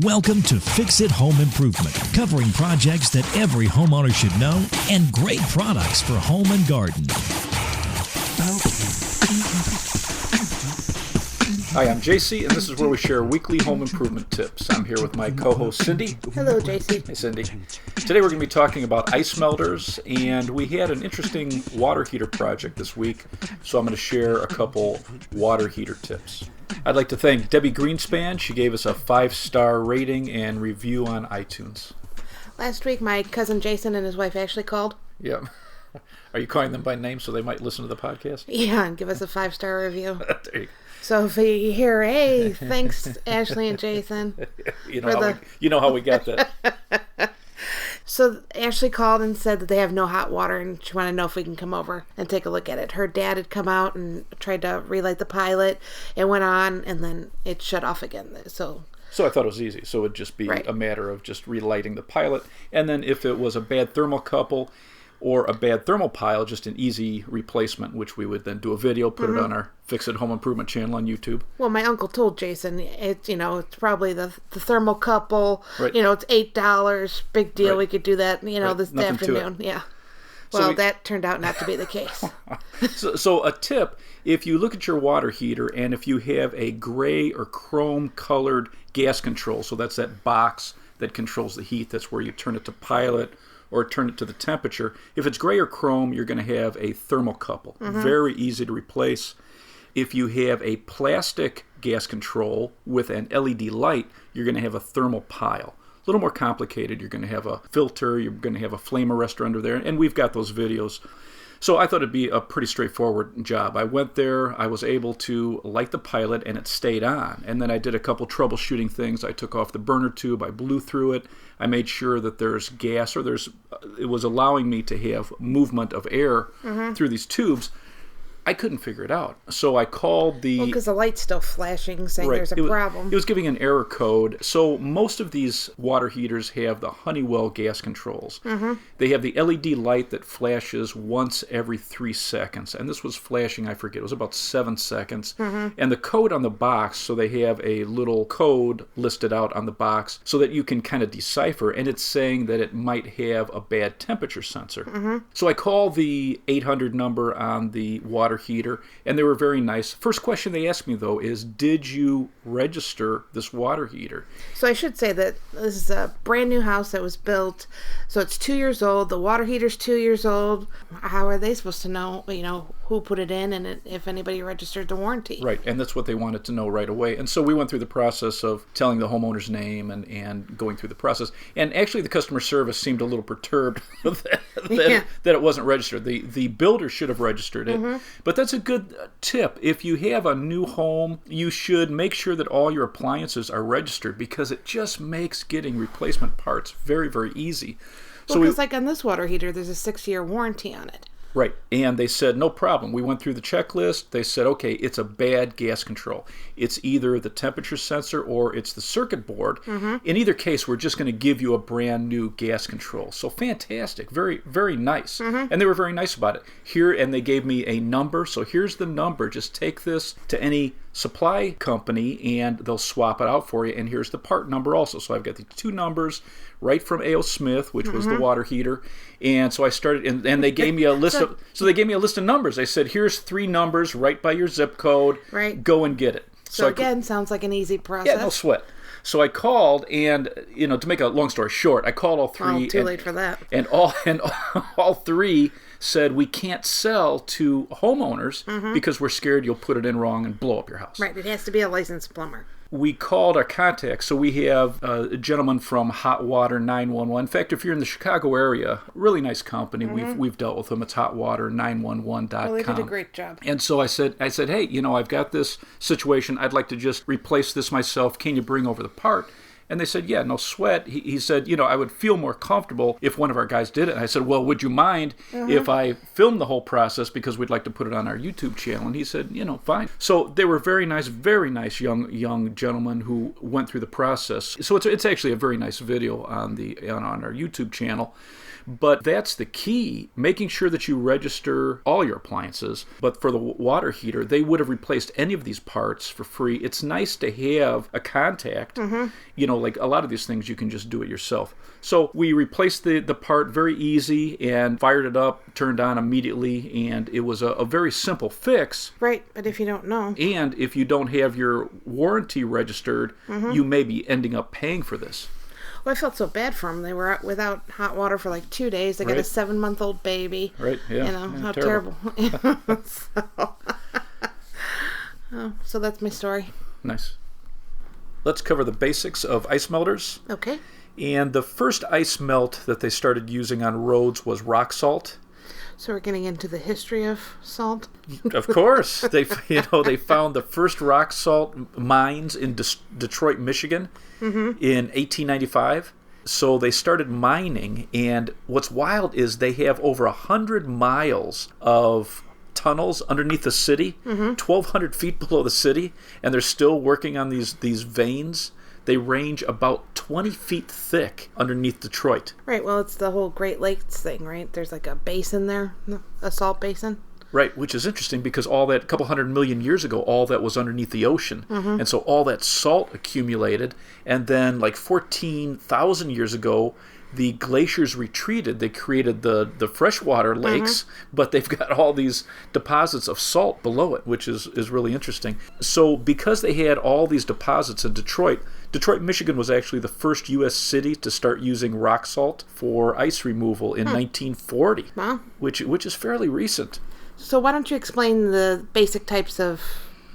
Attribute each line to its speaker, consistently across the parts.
Speaker 1: Welcome to Fix It Home Improvement, covering projects that every homeowner should know and great products for home and garden.
Speaker 2: Hi, I'm JC, and this is where we share weekly home improvement tips. I'm here with my co-host Cindy.
Speaker 3: Hello, JC.
Speaker 2: Hey, Cindy. Today we're going to be talking about ice melters, and we had an interesting water heater project this week, so I'm going to share a couple water heater tips. I'd like to thank Debbie Greenspan. She gave us a 5-star rating and review on iTunes.
Speaker 3: Last week, my cousin Jason and his wife Ashley called.
Speaker 2: Yeah. Are you calling them by name so they might listen to the podcast?
Speaker 3: Yeah, and give us a 5-star review.
Speaker 2: There you go.
Speaker 3: So if you hear, hey, thanks, Ashley and Jason.
Speaker 2: You know how we got that.
Speaker 3: So Ashley called and said that they have no hot water and she wanted to know if we can come over and take a look at it. Her dad had come out and tried to relight the pilot. It went on and then it shut off again. So
Speaker 2: I thought it was easy. So it would just be a matter of just relighting the pilot. And then if it was a bad thermocouple or a bad thermal pile, just an easy replacement, which we would then do a video, put it on our Fix It Home Improvement channel on YouTube.
Speaker 3: Well, my uncle told Jason, it's probably the thermocouple,
Speaker 2: right.
Speaker 3: It's $8, big deal,
Speaker 2: right.
Speaker 3: We could do that, this
Speaker 2: Nothing
Speaker 3: afternoon. Yeah. Well, that turned out not to be the case.
Speaker 2: So a tip, if you look at your water heater and if you have a gray or chrome colored gas control, so that's that box that controls the heat, that's where you turn it to pilot or turn it to the temperature. If it's gray or chrome, you're going to have a thermocouple. Very easy to replace. If you have a plastic gas control with an LED light, you're going to have a thermal pile. A little more complicated. You're going to have a filter, you're going to have a flame arrestor under there, and we've got those videos. So I thought it'd be a pretty straightforward job. I went there, I was able to light the pilot, and it stayed on. And then I did a couple troubleshooting things. I took off the burner tube, I blew through it, I made sure that there's gas, or it was allowing me to have movement of air through these tubes. I couldn't figure it out. So I called the...
Speaker 3: Well, because the light's still flashing, saying there's a problem.
Speaker 2: It was giving an error code. So most of these water heaters have the Honeywell gas controls. They have the LED light that flashes once every 3 seconds. And this was flashing, I forget, it was about 7 seconds. And the code on the box, so they have a little code listed out on the box so that you can kind of decipher. And it's saying that it might have a bad temperature sensor. So I called the 800 number on the water heater, and they were very nice. First question they asked me, though, is, did you register this water heater?
Speaker 3: So I should say that this is a brand new house that was built, so it's 2 years old. The water heater's 2 years old. How are they supposed to know, who put it in and if anybody registered the warranty?
Speaker 2: Right, and that's what they wanted to know right away. And so we went through the process of telling the homeowner's name and going through the process. And actually the customer service seemed a little perturbed that it wasn't registered. The builder should have registered it. But that's a good tip. If you have a new home, you should make sure that all your appliances are registered because it just makes getting replacement parts very, very easy.
Speaker 3: Well, because like on this water heater, there's a 6-year warranty on it.
Speaker 2: Right, and they said, no problem. We went through the checklist. They said, okay, it's a bad gas control. It's either the temperature sensor or it's the circuit board. In either case, we're just going to give you a brand new gas control. So fantastic, very, very nice. And they were very nice about it. And they gave me a number. So here's the number. Just take this to any supply company and they'll swap it out for you. And here's the part number also. So I've got the 2 numbers right from A.O. Smith, which was the water heater. And so I started, and they gave me a list so they gave me a list of numbers. They said, here's 3 numbers right by your zip code.
Speaker 3: Right.
Speaker 2: Go and get it.
Speaker 3: So again, sounds like an easy process.
Speaker 2: Yeah, no sweat. So I called, and to make a long story short, I called all 3.
Speaker 3: Too late for that.
Speaker 2: And all 3 said we can't sell to homeowners because we're scared you'll put it in wrong and blow up your house.
Speaker 3: Right. It has to be a licensed plumber.
Speaker 2: We called our contacts. So we have a gentleman from Hot Water 911. In fact, if you're in the Chicago area, really nice company. We've dealt with them. It's hotwater911.com.
Speaker 3: Well, they did a great job.
Speaker 2: And so I said, hey, I've got this situation. I'd like to just replace this myself. Can you bring over the part? And they said, yeah, no sweat. He said, I would feel more comfortable if one of our guys did it. And I said, well, would you mind if I filmed the whole process because we'd like to put it on our YouTube channel? And he said, fine. So they were very nice young gentlemen who went through the process. So it's actually a very nice video on our YouTube channel. But that's the key, making sure that you register all your appliances. But for the water heater, they would have replaced any of these parts for free. It's nice to have a contact, like a lot of these things you can just do it yourself. So we replaced the part, very easy, and fired it up, turned on immediately, and it was a very simple fix.
Speaker 3: Right, but if you don't know.
Speaker 2: And if you don't have your warranty registered, you may be ending up paying for this.
Speaker 3: Well, I felt so bad for them. They were out without hot water for like 2 days. They got a 7-month-old baby.
Speaker 2: Right, yeah.
Speaker 3: You know,
Speaker 2: Yeah,
Speaker 3: how
Speaker 2: terrible.
Speaker 3: terrible. So that's my story.
Speaker 2: Nice. Let's cover the basics of ice melters.
Speaker 3: Okay.
Speaker 2: And the first ice melt that they started using on roads was rock salt.
Speaker 3: So we're getting into the history of salt.
Speaker 2: Of course, they found the first rock salt mines in Detroit, Michigan, in 1895. So they started mining, and what's wild is they have over 100 miles of tunnels underneath the city, 1,200 feet below the city, and they're still working on these veins. They range about 20 feet thick underneath Detroit.
Speaker 3: Right, well, it's the whole Great Lakes thing, right? There's like a basin there, a salt basin.
Speaker 2: Right, which is interesting because all that, a couple 100 million years ago, all that was underneath the ocean. And so all that salt accumulated, and then like 14,000 years ago, the glaciers retreated. They created the freshwater lakes, but they've got all these deposits of salt below it, which is really interesting. So because they had all these deposits in Detroit, Michigan was actually the first U.S. city to start using rock salt for ice removal in 1940,
Speaker 3: Wow.
Speaker 2: which is fairly recent.
Speaker 3: So why don't you explain the basic types of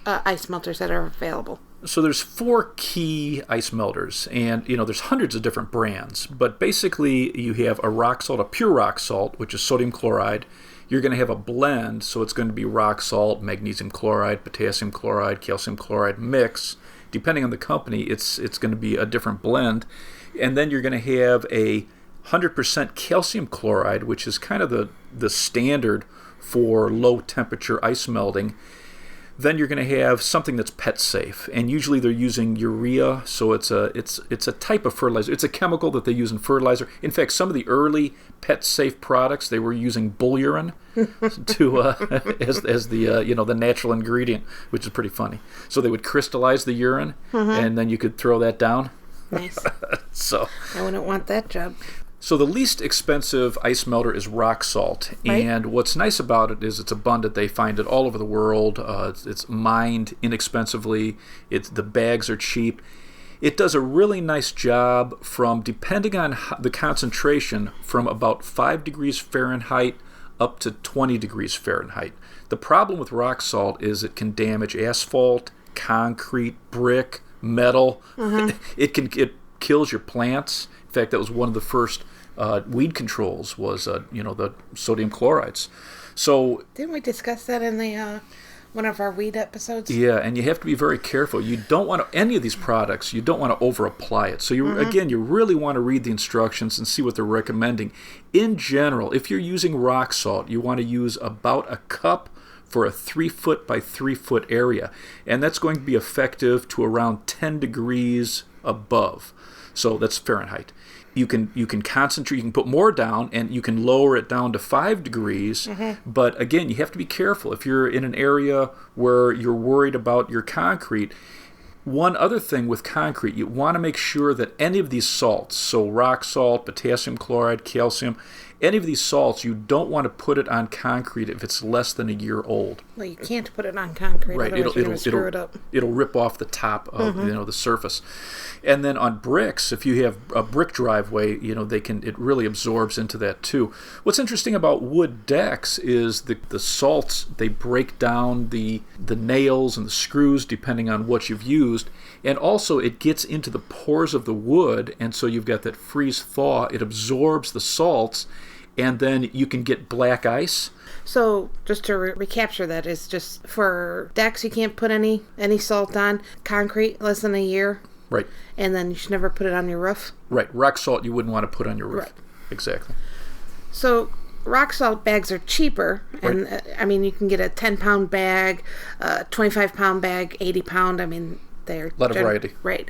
Speaker 3: ice melters that are available?
Speaker 2: So there's 4 key ice melters, and there's hundreds of different brands, but basically you have a rock salt, a pure rock salt, which is sodium chloride. You're going to have a blend, so it's going to be rock salt, magnesium chloride, potassium chloride, calcium chloride mix. Depending on the company, it's going to be a different blend. And then you're going to have a 100% calcium chloride, which is kind of the standard for low temperature ice melting. Then you're going to have something that's pet safe, and usually they're using urea, so it's a type of fertilizer. It's a chemical that they use in fertilizer. In fact, some of the early pet safe products, they were using bull urine to as the natural ingredient, which is pretty funny. So they would crystallize the urine, and then you could throw that down.
Speaker 3: Nice.
Speaker 2: So
Speaker 3: I wouldn't want that job.
Speaker 2: So the least expensive ice melter is rock salt,
Speaker 3: Right.
Speaker 2: and what's nice about it is it's abundant. They find it all over the world. It's mined inexpensively. The bags are cheap. It does a really nice job from, depending on the concentration, from about 5 degrees Fahrenheit up to 20 degrees Fahrenheit. The problem with rock salt is it can damage asphalt, concrete, brick, metal. It kills your plants. In fact, that was one of the first weed controls was the sodium chlorides. So
Speaker 3: Didn't we discuss that in the one of our weed episodes?
Speaker 2: yeah, and you have to be very careful. You don't want to, any of these products, you don't want to over apply it. So you really want to read the instructions and see what they're recommending. In general, if you're using rock salt, you want to use about a cup for a 3-foot by 3-foot area, and that's going to be effective to around 10 degrees above. So that's Fahrenheit. You can concentrate, you can put more down, and you can lower it down to 5 degrees. But again, you have to be careful. If you're in an area where you're worried about your concrete, one other thing with concrete, you want to make sure that any of these salts, so rock salt, potassium chloride, calcium, any of these salts, you don't want to put it on concrete if it's less than a year old.
Speaker 3: Well, you can't put it on concrete,
Speaker 2: Right,
Speaker 3: otherwise you're going to screw it up.
Speaker 2: It'll rip off the top of the surface. And then on bricks, if you have a brick driveway, it really absorbs into that too. What's interesting about wood decks is the salts, they break down the nails and the screws depending on what you've used, and also it gets into the pores of the wood, and so you've got that freeze thaw. It absorbs the salts, and then you can get black ice.
Speaker 3: So just to recapture that, is just for decks you can't put any salt on, concrete less than a year,
Speaker 2: Right.
Speaker 3: and then you should never put it on your roof.
Speaker 2: Right. Rock salt you wouldn't want to put on your roof.
Speaker 3: Right.
Speaker 2: Exactly.
Speaker 3: So rock salt bags are cheaper, and you can get a 10-pound bag, a 25-pound bag, 80-pound. I mean, they're
Speaker 2: A lot of variety.
Speaker 3: Right.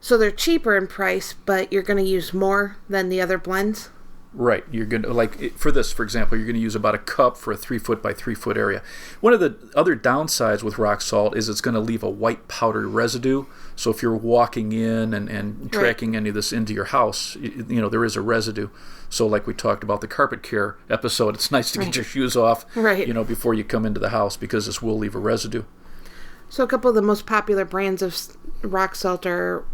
Speaker 3: So they're cheaper in price, but you're going to use more than the other blends.
Speaker 2: Right. You're going to, for this, for example, you're going to use about a cup for a 3 foot by 3 foot area. One of the other downsides with rock salt is it's going to leave a white powdery residue. So if you're walking in and tracking any of this into your house, there is a residue. So like we talked about the carpet care episode, it's nice to get your shoes off, before you come into the house, because this will leave a residue.
Speaker 3: So a couple of the most popular brands of rock salt are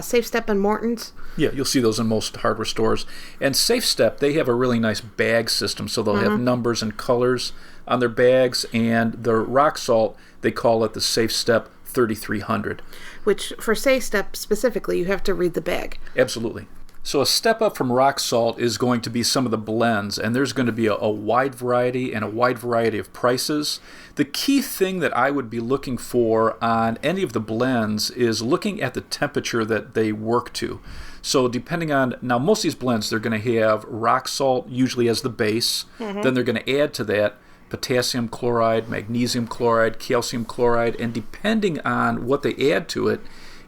Speaker 3: Safe Step and Morton's.
Speaker 2: Yeah, you'll see those in most hardware stores. And Safe Step, they have a really nice bag system, so they'll have numbers and colors on their bags. And the rock salt, they call it the Safe Step 3300.
Speaker 3: Which, for Safe Step specifically, you have to read the bag.
Speaker 2: Absolutely. So a step up from rock salt is going to be some of the blends, and there's going to be a wide variety and a wide variety of prices. The key thing that I would be looking for on any of the blends is looking at the temperature that they work to. So depending on, now most of these blends, they're going to have rock salt usually as the base. Then they're going to add to that potassium chloride, magnesium chloride, calcium chloride, and depending on what they add to it,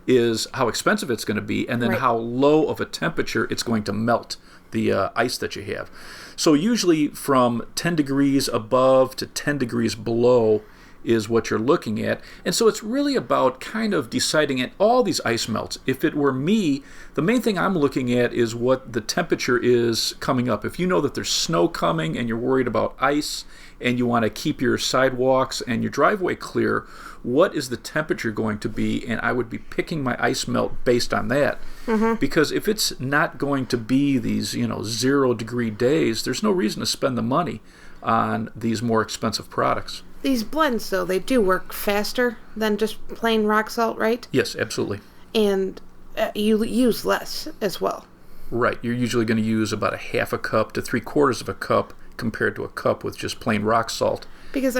Speaker 2: is how expensive it's going to be, and then how low of a temperature it's going to melt the ice that you have. So usually from 10 degrees above to 10 degrees below is what you're looking at. And so it's really about kind of deciding at all these ice melts. If it were me, the main thing I'm looking at is what the temperature is coming up. If you know that there's snow coming and you're worried about ice and you want to keep your sidewalks and your driveway clear, what is the temperature going to be? And I would be picking my ice melt based on that. Because if it's not going to be these 0 degree days, there's no reason to spend the money on these more expensive products.
Speaker 3: These blends, though, they do work faster than just plain rock salt, right?
Speaker 2: Yes, absolutely.
Speaker 3: And you use less as well.
Speaker 2: Right. You're usually going to use about a half a cup to 3/4 of a cup compared to a cup with just plain rock salt.
Speaker 3: Because,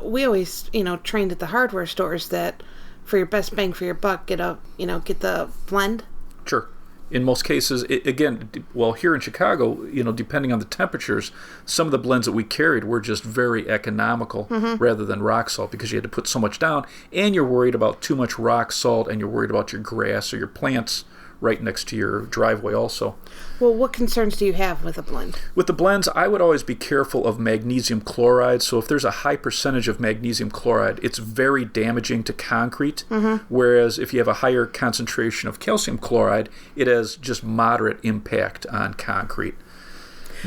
Speaker 3: we always, trained at the hardware stores that for your best bang for your buck, get the blend.
Speaker 2: Sure. In most cases, here in Chicago, depending on the temperatures, some of the blends that we carried were just very economical rather than rock salt, because you had to put so much down, and you're worried about too much rock salt, and you're worried about your grass or your plants right next to your driveway also.
Speaker 3: Well, what concerns do you have with a blend?
Speaker 2: With the blends, I would always be careful of magnesium chloride. So if there's a high percentage of magnesium chloride, it's very damaging to concrete. Whereas if you have a higher concentration of calcium chloride, it has just moderate impact on concrete.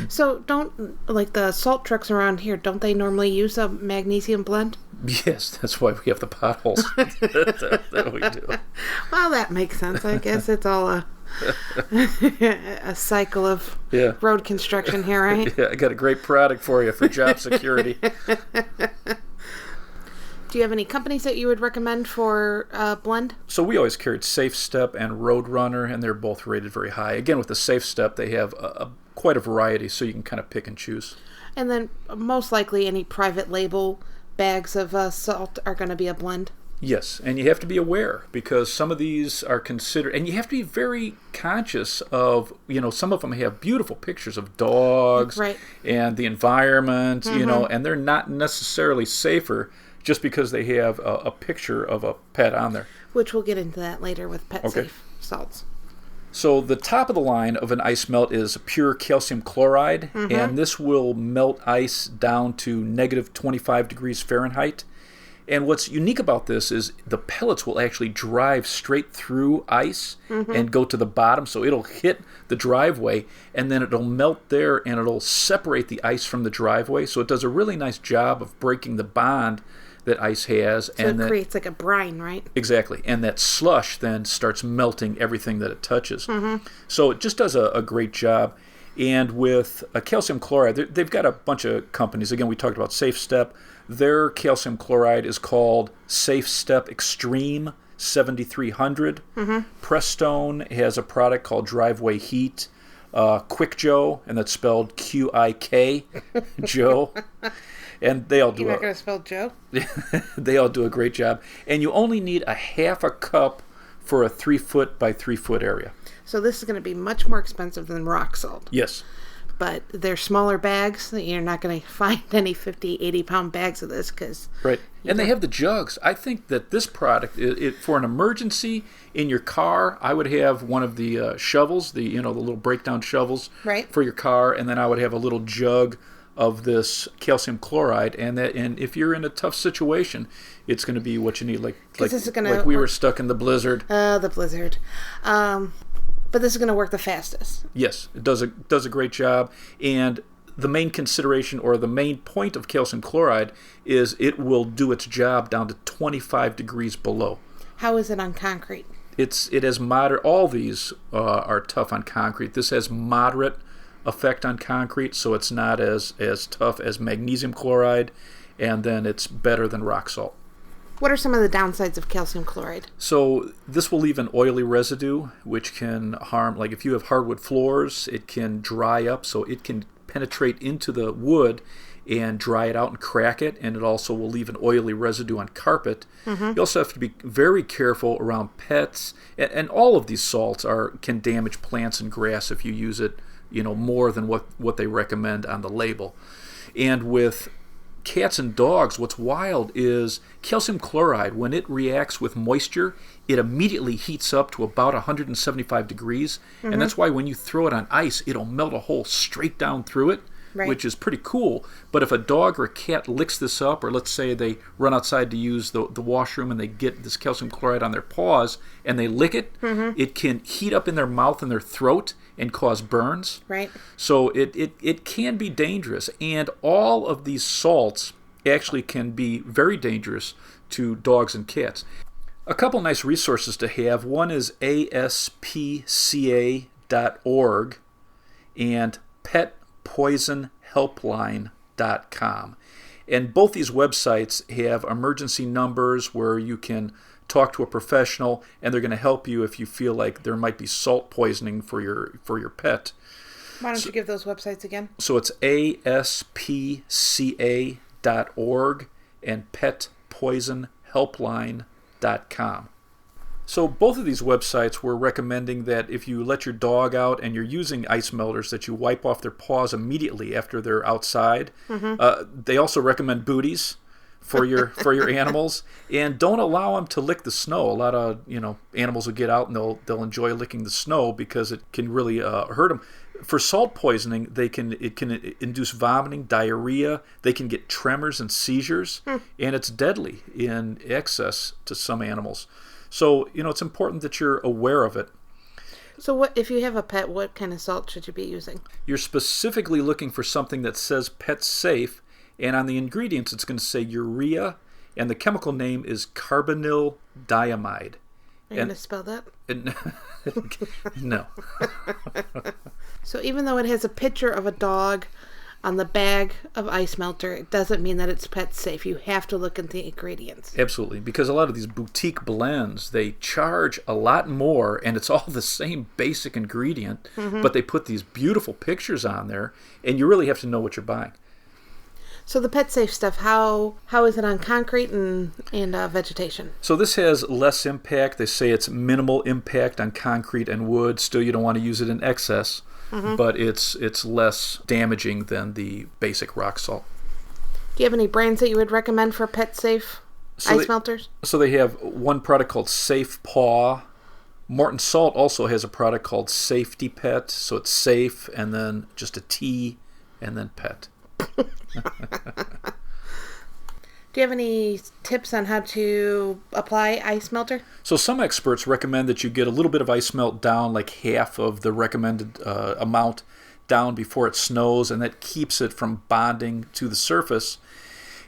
Speaker 3: So the salt trucks around here, don't they normally use a magnesium blend?
Speaker 2: Yes, that's why we have the potholes that we do.
Speaker 3: Well, that makes sense. I guess it's all a cycle of road construction here, right?
Speaker 2: Yeah, I got a great product for you for job security.
Speaker 3: Do you have any companies that you would recommend for blend?
Speaker 2: So we always carried Safe Step and Roadrunner, and they're both rated very high. Again, with the Safe Step, they have quite a variety, so you can kind of pick and choose.
Speaker 3: And then most likely any private label bags of salt are going to be a blend.
Speaker 2: Yes, and you have to be aware, because some of these are considered, and you have to be very conscious of, some of them have beautiful pictures of dogs and the environment, and they're not necessarily safer just because they have a picture of a pet on there.
Speaker 3: Which we'll get into that later with pet safe salts.
Speaker 2: So the top of the line of an ice melt is pure calcium chloride, and this will melt ice down to negative 25 degrees Fahrenheit. And what's unique about this is the pellets will actually drive straight through ice and go to the bottom, so it'll hit the driveway, and then it'll melt there, and it'll separate the ice from the driveway. So it does a really nice job of breaking the bond that ice has.
Speaker 3: So it creates like a brine, right?
Speaker 2: Exactly. And that slush then starts melting everything that it touches. So it just does a great job. And with a calcium chloride, they've got a bunch of companies. Again, we talked about Safe Step. Their calcium chloride is called Safe Step Extreme 7300. Prestone has a product called Driveway Heat. Quick Joe, and that's spelled Q-I-K, Joe. And they all do.
Speaker 3: You're not going to spell Joe?
Speaker 2: They all do a great job. And you only need a half a cup for a 3 foot by 3 foot area.
Speaker 3: So this is going to be much more expensive than rock salt.
Speaker 2: Yes.
Speaker 3: but they're smaller bags. You're not going to find any 50, 80-pound bags of this because...
Speaker 2: Right. And they have the jugs. I think that this product, for an emergency in your car, I would have one of the shovels, the little breakdown shovels for your car, and then I would have a little jug of this calcium chloride, and if you're in a tough situation, it's going to be what you need. Like we were stuck in the blizzard.
Speaker 3: The blizzard. But this is going to work the fastest.
Speaker 2: Yes, it does a great job. And the main consideration or the main point of calcium chloride is it will do its job down to 25 degrees below.
Speaker 3: How is it on concrete?
Speaker 2: It has moderate. All these are tough on concrete. This has moderate effect on concrete, so it's not as tough as magnesium chloride, and then it's better than rock salt.
Speaker 3: What are some of the downsides of calcium chloride?
Speaker 2: So this will leave an oily residue, which can harm, like if you have hardwood floors, it can dry up, so it can penetrate into the wood and dry it out and crack it, and it also will leave an oily residue on carpet. You also have to be very careful around pets, and all of these salts can damage plants and grass if you use it more than what they recommend on the label. And with cats and dogs, what's wild is calcium chloride, when it reacts with moisture, it immediately heats up to about 175 degrees. And that's why when you throw it on ice, it'll melt a hole straight down through it, which is pretty cool. But if a dog or a cat licks this up, or let's say they run outside to use the washroom and they get this calcium chloride on their paws and they lick it, it can heat up in their mouth and their throat and cause burns.
Speaker 3: Right.
Speaker 2: So it can be dangerous. And all of these salts actually can be very dangerous to dogs and cats. A couple nice resources to have. One is ASPCA.org and PetPoisonHelpline.com. And both these websites have emergency numbers where you can talk to a professional, and they're going to help you if you feel like there might be salt poisoning for your pet.
Speaker 3: Why don't you give those websites again?
Speaker 2: So it's ASPCA.org and PetPoisonHelpline.com. So both of these websites were recommending that if you let your dog out and you're using ice melters, that you wipe off their paws immediately after they're outside. They also recommend booties for your animals, and don't allow them to lick the snow. A lot of animals will get out and they'll enjoy licking the snow because it can really hurt them. For salt poisoning, it can induce vomiting, diarrhea. They can get tremors and seizures, and it's deadly in excess to some animals. So it's important that you're aware of it.
Speaker 3: So what if you have a pet? What kind of salt should you be using? You're
Speaker 2: specifically looking for something that says pet safe. And on the ingredients, it's going to say urea, and the chemical name is carbonyl diamide.
Speaker 3: Are you going to spell that?
Speaker 2: No.
Speaker 3: So even though it has a picture of a dog on the bag of ice melter, it doesn't mean that it's pet safe. You have to look at the ingredients.
Speaker 2: Absolutely, because a lot of these boutique blends, they charge a lot more, and it's all the same basic ingredient, but they put these beautiful pictures on there, and you really have to know what you're buying.
Speaker 3: So the pet safe stuff, how is it on concrete and vegetation?
Speaker 2: So this has less impact. They say it's minimal impact on concrete and wood. Still, you don't want to use it in excess, but it's less damaging than the basic rock salt.
Speaker 3: Do you have any brands that you would recommend for pet safe ice melters?
Speaker 2: So they have one product called Safe Paw. Morton Salt also has a product called Safety Pet. So it's safe and then just a T and then pet.
Speaker 3: Do you have any tips on how to apply ice melter?
Speaker 2: So some experts recommend that you get a little bit of ice melt down, like half of the recommended amount down before it snows, and that keeps it from bonding to the surface.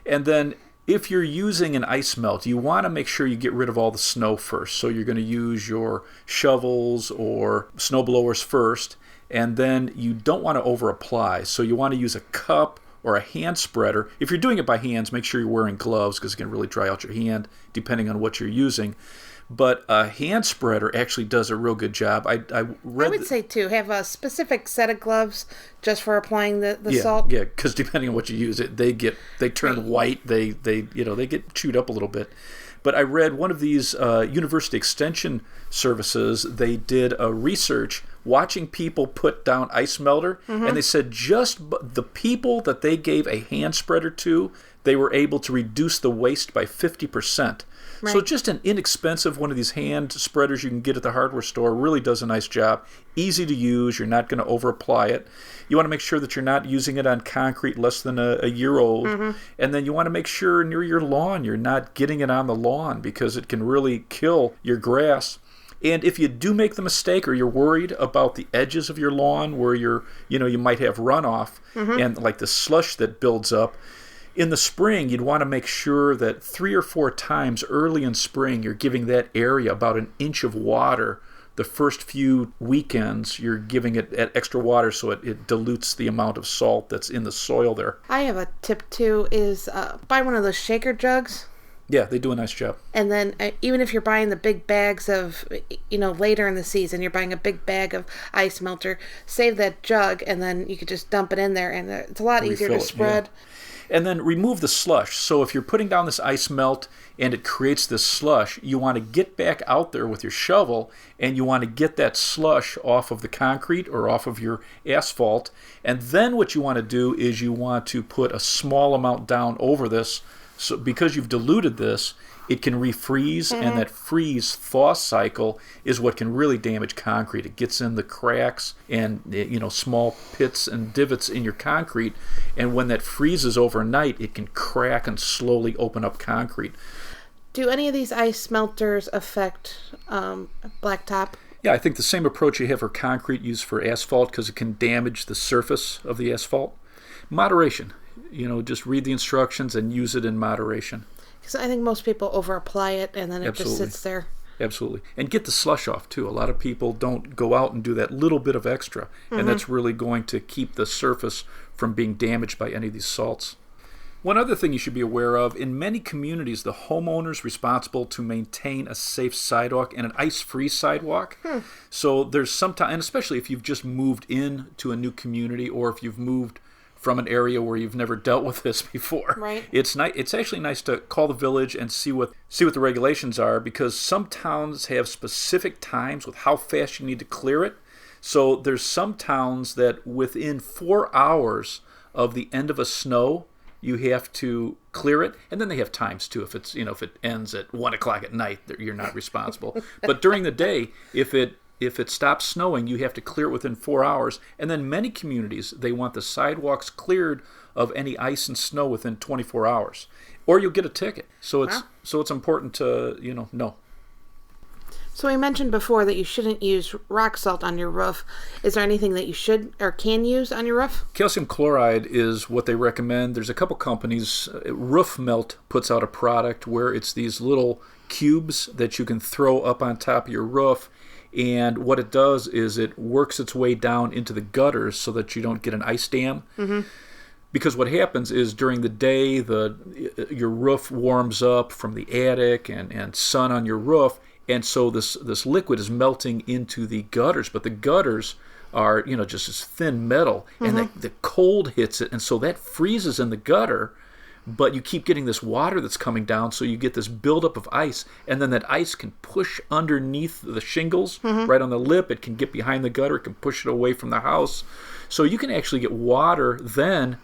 Speaker 2: And then if you're using an ice melt, you want to make sure you get rid of all the snow first. So you're going to use your shovels or snow blowers first, and then you don't want to over apply. So you want to use a cup or a hand spreader. If you're doing it by hands, make sure you're wearing gloves because it can really dry out your hand depending on what you're using. But a hand spreader actually does a real good job. I
Speaker 3: would say too, have a specific set of gloves just for applying the salt.
Speaker 2: Yeah, because depending on what you use, they turn white. They get chewed up a little bit. But I read one of these university extension services. They did a research watching people put down ice melter, and they said the people that they gave a hand spreader to, they were able to reduce the waste by 50%.
Speaker 3: Right.
Speaker 2: So just an inexpensive one of these hand spreaders you can get at the hardware store really does a nice job. Easy to use. You're not going to over-apply it. You want to make sure that you're not using it on concrete less than a year old. And then you want to make sure near your lawn you're not getting it on the lawn because it can really kill your grass. And if you do make the mistake or you're worried about the edges of your lawn where you might have runoff and like the slush that builds up, in the spring, you'd want to make sure that 3 or 4 times early in spring, you're giving that area about an inch of water. The first few weekends, you're giving it extra water so it dilutes the amount of salt that's in the soil there.
Speaker 3: I have a tip, too, is buy one of those shaker jugs.
Speaker 2: Yeah, they do a nice job.
Speaker 3: And then even if you're buying the big bags of, later in the season, you're buying a big bag of ice melter, save that jug, and then you could just dump it in there, and it's a lot easier to spread.
Speaker 2: Yeah. And then remove the slush. So if you're putting down this ice melt and it creates this slush, you want to get back out there with your shovel and you want to get that slush off of the concrete or off of your asphalt. And then what you want to do is you want to put a small amount down over this. So because you've diluted this, it can refreeze, and that freeze-thaw cycle is what can really damage concrete. It gets in the cracks and small pits and divots in your concrete, and when that freezes overnight, it can crack and slowly open up concrete.
Speaker 3: Do any of these ice melters affect blacktop?
Speaker 2: Yeah, I think the same approach you have for concrete used for asphalt because it can damage the surface of the asphalt. Moderation. Just read the instructions and use it in moderation.
Speaker 3: Because I think most people over-apply it, and then it just sits there.
Speaker 2: Absolutely. And get the slush off, too. A lot of people don't go out and do that little bit of extra, and that's really going to keep the surface from being damaged by any of these salts. One other thing you should be aware of, in many communities, the homeowner is responsible to maintain a safe sidewalk and an ice-free sidewalk. So there's sometimes, and especially if you've just moved into a new community or if you've moved from an area where you've never dealt with this before.
Speaker 3: Right.
Speaker 2: It's actually nice to call the village and see what the regulations are, because some towns have specific times with how fast you need to clear it. So there's some towns that within 4 hours of the end of a snow, you have to clear it, and then they have times too. If it's if it ends at 1 o'clock at night, you're not responsible. But during the day, if it stops snowing, you have to clear it within 4 hours. And then many communities, they want the sidewalks cleared of any ice and snow within 24 hours, or you'll get a ticket. So it's important to know.
Speaker 3: So we mentioned before that you shouldn't use rock salt on your roof. Is there anything that you should or can use on your roof?
Speaker 2: Calcium chloride is what they recommend. There's a couple companies. Roof Melt puts out a product where it's these little cubes that you can throw up on top of your roof. And what it does is it works its way down into the gutters so that you don't get an ice dam. Because what happens is during the day, your roof warms up from the attic and sun on your roof. And so this liquid is melting into the gutters, but the gutters are just this thin metal, and the cold hits it, and so that freezes in the gutter. But you keep getting this water that's coming down, so you get this buildup of ice, and then that ice can push underneath the shingles, right on the lip. It can get behind the gutter. It can push it away from the house. So you can actually get water then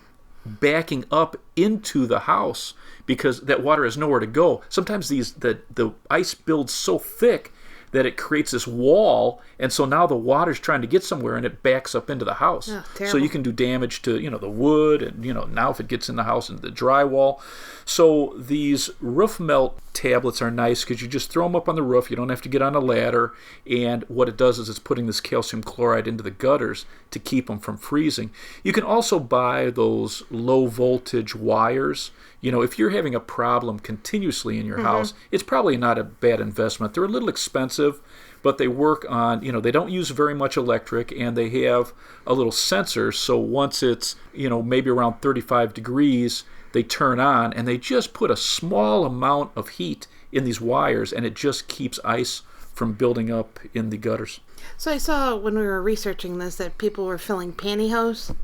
Speaker 2: backing up into the house because that water has nowhere to go. Sometimes the ice builds so thick that it creates this wall, and so now the water's trying to get somewhere and it backs up into the house. So you can do damage to the wood, and now if it gets in the house, into the drywall. So these Roof Melt tablets are nice because you just throw them up on the roof. You don't have to get on a ladder, and what it does is it's putting this calcium chloride into the gutters to keep them from freezing. You can also buy those low voltage wires. If you're having a problem continuously in your house, it's probably not a bad investment. They're a little expensive, but they work on, they don't use very much electric, and they have a little sensor. So once it's, maybe around 35 degrees, they turn on, and they just put a small amount of heat in these wires, and it just keeps ice from building up in the gutters.
Speaker 3: So I saw when we were researching this that people were filling pantyhose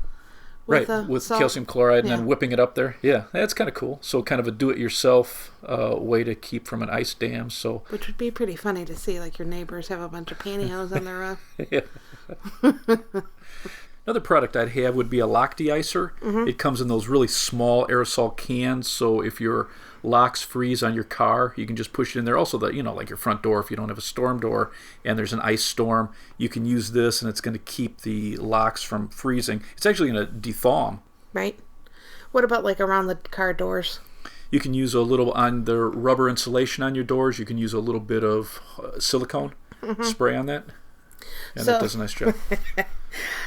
Speaker 2: Right,
Speaker 3: the
Speaker 2: with
Speaker 3: salt.
Speaker 2: calcium chloride and
Speaker 3: Yeah.
Speaker 2: then whipping it up there. Yeah, that's kind of cool. So kind of a do-it-yourself way to keep from an ice dam. So
Speaker 3: Which would be pretty funny to see, like your neighbors have a bunch of pantyhose on their roof.
Speaker 2: yeah. Another product I'd have would be a lock de-icer. It comes in those really small aerosol cans, so if your locks freeze on your car, you can just push it in there. Also, like your front door, if you don't have a storm door and there's an ice storm, you can use this, and it's going to keep the locks from freezing. It's actually going to dethaw them.
Speaker 3: Right? What about like around the car doors?
Speaker 2: You can use a little on the rubber insulation on your doors. You can use a little bit of silicone spray on that, and
Speaker 3: So-
Speaker 2: it does a nice job.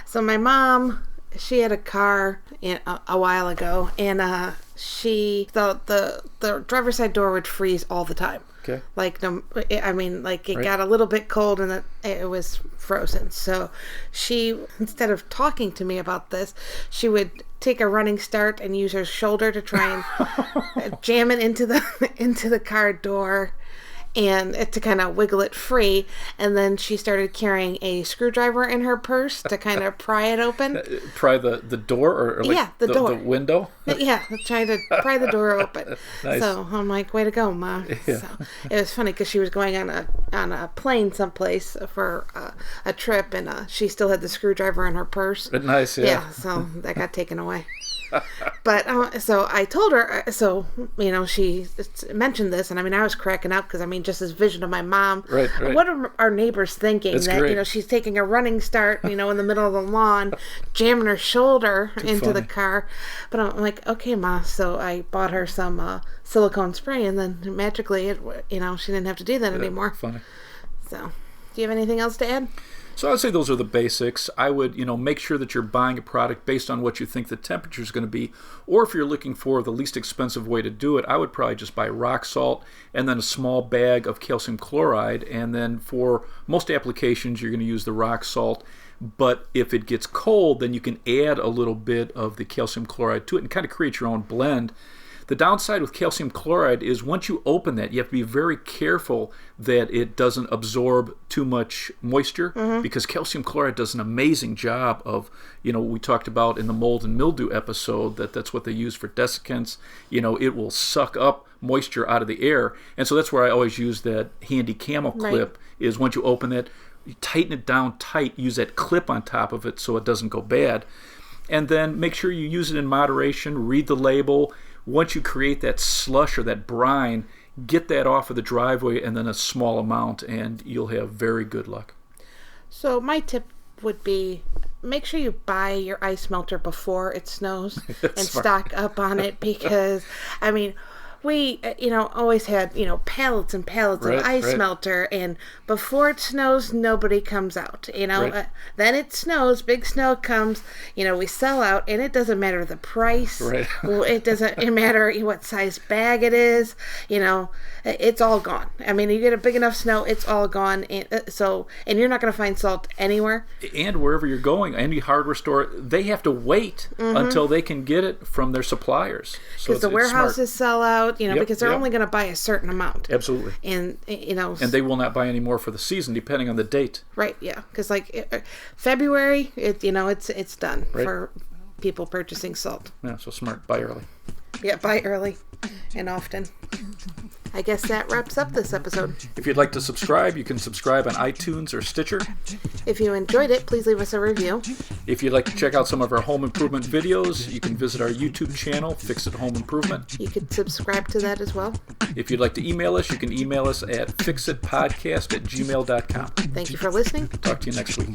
Speaker 3: So my mom, she had a car a while ago, and the driver's side door would freeze all the time.
Speaker 2: Okay.
Speaker 3: Like it
Speaker 2: Right.
Speaker 3: got a little bit cold and it was frozen. So she, instead of talking to me about this, she would take a running start and use her shoulder to try and jam it into the car door, and to kind of wiggle it free. And then she started carrying a screwdriver in her purse to kind of pry it open.
Speaker 2: Pry the door or like
Speaker 3: Yeah, the door.
Speaker 2: the window.
Speaker 3: Yeah, trying to pry the door open.
Speaker 2: Nice.
Speaker 3: So I'm like, way to go, Mom.
Speaker 2: Yeah.
Speaker 3: So it was funny because she was going on a plane someplace for a trip, and she still had the screwdriver in her purse.
Speaker 2: Nice, yeah.
Speaker 3: Yeah, so that got taken away. But so I told her, she mentioned this, and I was cracking up because just this vision of my mom.
Speaker 2: Right.
Speaker 3: What are our neighbors thinking?
Speaker 2: That's
Speaker 3: that
Speaker 2: great.
Speaker 3: she's taking a running start, in the middle of the lawn, jamming her shoulder into the
Speaker 2: funny.
Speaker 3: car. But I'm like, okay, Ma. So I bought her some silicone spray, and then magically, she didn't have to do that anymore.
Speaker 2: Funny.
Speaker 3: So, do you have anything else to add?
Speaker 2: So I would say those are the basics. I would, make sure that you're buying a product based on what you think the temperature is going to be. Or if you're looking for the least expensive way to do it, I would probably just buy rock salt and then a small bag of calcium chloride. And then for most applications, you're going to use the rock salt. But if it gets cold, then you can add a little bit of the calcium chloride to it and kind of create your own blend. The downside with calcium chloride is once you open that, you have to be very careful that it doesn't absorb too much moisture, because calcium chloride does an amazing job of, we talked about in the mold and mildew episode that's what they use for desiccants. It will suck up moisture out of the air. And so that's where I always use that handy camel clip, is once you open it, you tighten it down tight, use that clip on top of it so it doesn't go bad. And then make sure you use it in moderation, read the label. Once you create that slush or that brine, get that off of the driveway and then a small amount, and you'll have very good luck.
Speaker 3: So my tip would be, make sure you buy your ice melter before it snows and
Speaker 2: Smart.
Speaker 3: stock up on it, because we always had pallets and pallets of
Speaker 2: Right,
Speaker 3: ice
Speaker 2: right.
Speaker 3: melter, and before it snows nobody comes out.
Speaker 2: Right.
Speaker 3: Then it snows, big snow comes, we sell out, and it doesn't matter the price.
Speaker 2: Right.
Speaker 3: Well, it doesn't matter what size bag it is. It's all gone. You get a big enough snow, it's all gone. And you're not going to find salt anywhere.
Speaker 2: And wherever you're going, any hardware store, they have to wait until they can get it from their suppliers. So
Speaker 3: Because the
Speaker 2: it's
Speaker 3: warehouses
Speaker 2: smart.
Speaker 3: sell out, because they're
Speaker 2: yep.
Speaker 3: only going to buy a certain amount.
Speaker 2: Absolutely.
Speaker 3: And
Speaker 2: And they will not buy any more for the season, depending on the date.
Speaker 3: right, yeah, because February, it's done
Speaker 2: Right.
Speaker 3: for people purchasing salt.
Speaker 2: Yeah, so smart. Buy early.
Speaker 3: Yeah, buy early and often. I guess that wraps up this episode.
Speaker 2: If you'd like to subscribe, you can subscribe on iTunes or Stitcher.
Speaker 3: If you enjoyed it, please leave us a review.
Speaker 2: If you'd like to check out some of our home improvement videos, you can visit our YouTube channel, Fix It Home Improvement.
Speaker 3: You could subscribe to that as well.
Speaker 2: If you'd like to email us, you can email us at fixitpodcast@gmail.com.
Speaker 3: Thank you for listening.
Speaker 2: Talk to you next week.